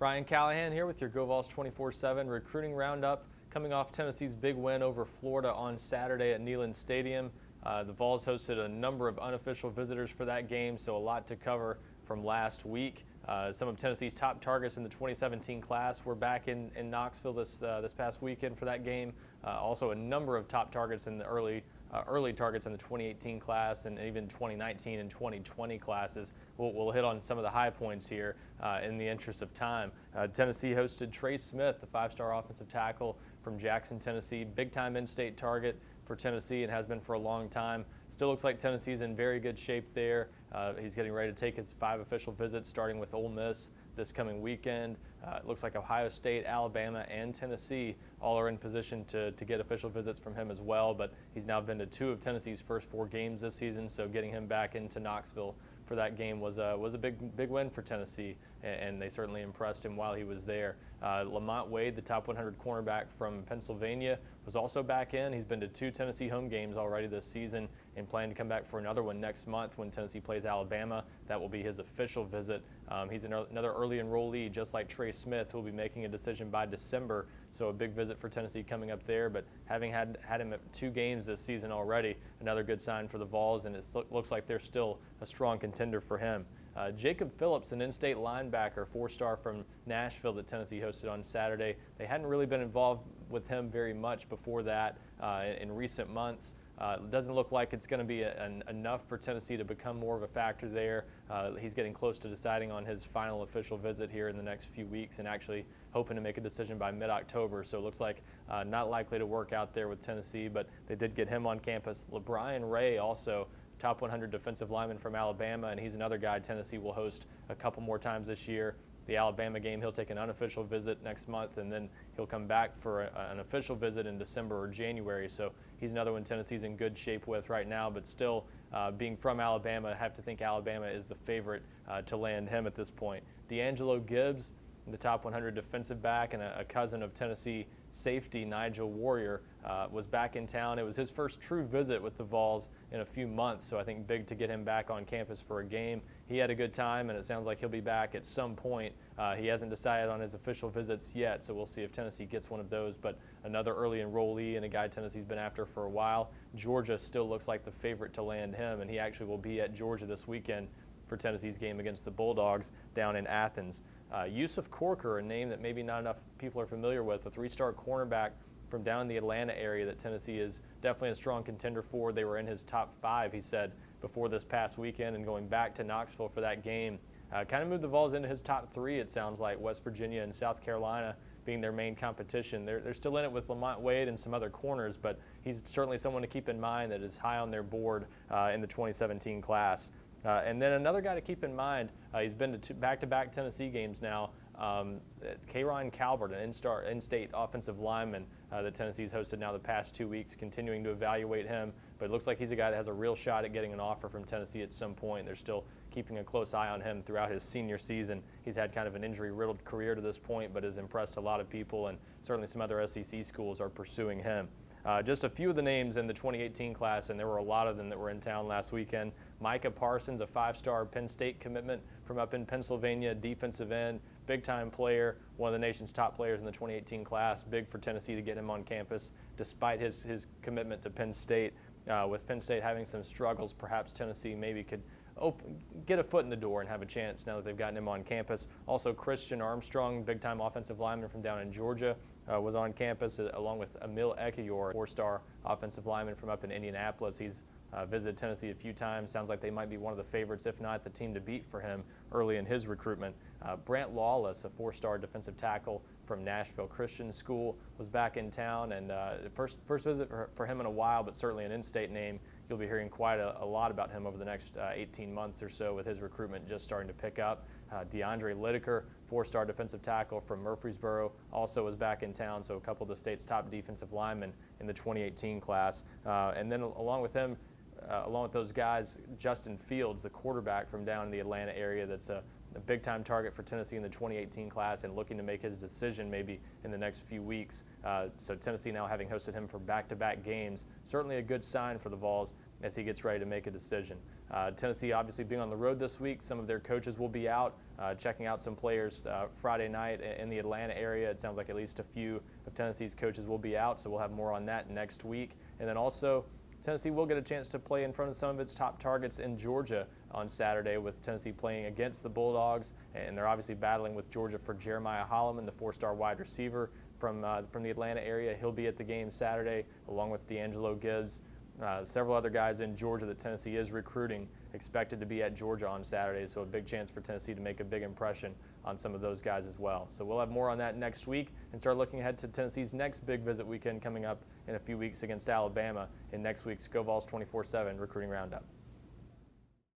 Brian Callahan here with your GoVols247 recruiting roundup, coming off Tennessee's big win over Florida on Saturday at Neyland Stadium. The Vols hosted a number of unofficial visitors for that game, so a lot to cover from last week. Some of Tennessee's top targets in the 2017 class were back in Knoxville this past weekend for that game. Also a number of top targets in the early targets in the 2018 class and even 2019 and 2020 classes. We'll hit on some of the high points here in the interest of time. Tennessee hosted Trey Smith, the five-star offensive tackle from Jackson, Tennessee. Big-time in-state target for Tennessee and has been for a long time. Still looks like Tennessee's in very good shape there. He's getting ready to take his 5 official visits, starting with Ole Miss this coming weekend. It looks like Ohio State, Alabama, and Tennessee all are in position to get official visits from him as well, but he's now been to 2 of Tennessee's first 4 games this season, so getting him back into Knoxville for that game was a big win for Tennessee, and they certainly impressed him while he was there. Lamont Weigh, the top 100 cornerback from Pennsylvania, was also back in. He's been to 2 Tennessee home games already this season and planning to come back for another one next month when Tennessee plays Alabama. That will be his official visit. He's another early enrollee, just like Trey Smith, who will be making a decision by December, so a big visit for Tennessee coming up there. But having had him at 2 games this season already, another good sign for the Vols, and it looks like they're still a strong contender for him. Jacob Phillips, an in-state linebacker, 4-star from Nashville that Tennessee hosted on Saturday. They hadn't really been involved with him very much before that in recent months. It doesn't look like it's going to be enough for Tennessee to become more of a factor there. He's getting close to deciding on his final official visit here in the next few weeks and actually hoping to make a decision by mid-October. So it looks like not likely to work out there with Tennessee, but they did get him on campus. LeBryan Ray, also top 100 defensive lineman from Alabama, and he's another guy Tennessee will host a couple more times this year. The Alabama game, he'll take an unofficial visit next month, and then he'll come back for an official visit in December or January. So he's another one Tennessee's in good shape with right now, but still being from Alabama, I have to think Alabama is the favorite to land him at this point. DeAngelo Gibbs, the top 100 defensive back and a cousin of Tennessee safety Nigel Warrior, was back in town. It was his first true visit with the Vols in a few months, so I think big to get him back on campus for a game. He had a good time, and it sounds like he'll be back at some point. He hasn't decided on his official visits yet, so we'll see if Tennessee gets one of those, but another early enrollee and a guy Tennessee's been after for a while. Georgia still looks like the favorite to land him, and he actually will be at Georgia this weekend for Tennessee's game against the Bulldogs down in Athens. Yusuf Corker, a name that maybe not enough people are familiar with, a 3-star cornerback from down in the Atlanta area that Tennessee is definitely a strong contender for. They were in his top 5, he said, before this past weekend, and going back to Knoxville for that game. Kind of moved the Vols into his top 3, it sounds like, West Virginia and South Carolina being their main competition. They're still in it with Lamont Weigh and some other corners, but he's certainly someone to keep in mind that is high on their board in the 2017 class. And then another guy to keep in mind, he's been to back-to-back Tennessee games now, Kronk Alberta, an in-state offensive lineman that Tennessee's hosted now the past 2 weeks, continuing to evaluate him. But it looks like he's a guy that has a real shot at getting an offer from Tennessee at some point. They're still keeping a close eye on him throughout his senior season. He's had kind of an injury-riddled career to this point, but has impressed a lot of people, and certainly some other SEC schools are pursuing him. Just a few of the names in the 2018 class, and there were a lot of them that were in town last weekend. Micah Parsons, a 5-star Penn State commitment from up in Pennsylvania, defensive end, big-time player, one of the nation's top players in the 2018 class. Big for Tennessee to get him on campus despite his commitment to Penn State. With Penn State having some struggles, perhaps Tennessee maybe could get a foot in the door and have a chance now that they've gotten him on campus. Also, Christian Armstrong, big-time offensive lineman from down in Georgia, was on campus along with Emil Aqueora, 4-star offensive lineman from up in Indianapolis. He's visited Tennessee a few times. Sounds like they might be one of the favorites, if not the team to beat for him early in his recruitment. Brant Lawless, a 4-star defensive tackle from Nashville Christian School, was back in town, and first visit for him in a while, but certainly an in-state name. You'll be hearing quite a lot about him over the next 18 months or so with his recruitment just starting to pick up. DeAndre Litaker, 4-star defensive tackle from Murfreesboro, also was back in town, so a couple of the state's top defensive linemen in the 2018 class. And then along with him, along with those guys, Justin Fields, the quarterback from down in the Atlanta area that's a big-time target for Tennessee in the 2018 class and looking to make his decision maybe in the next few weeks. So Tennessee now having hosted him for back-to-back games, certainly a good sign for the Vols as he gets ready to make a decision. Tennessee obviously being on the road this week, some of their coaches will be out, checking out some players Friday night in the Atlanta area. It sounds like at least a few of Tennessee's coaches will be out, so we'll have more on that next week. And then also, Tennessee will get a chance to play in front of some of its top targets in Georgia on Saturday, with Tennessee playing against the Bulldogs, and they're obviously battling with Georgia for Jeremiah Holloman, the 4-star wide receiver from the Atlanta area. He'll be at the game Saturday, along with DeAngelo Gibbs. Several other guys in Georgia that Tennessee is recruiting expected to be at Georgia on Saturday, so a big chance for Tennessee to make a big impression on some of those guys as well. So we'll have more on that next week and start looking ahead to Tennessee's next big visit weekend coming up in a few weeks against Alabama in next week's GoVols 24/7 Recruiting Roundup.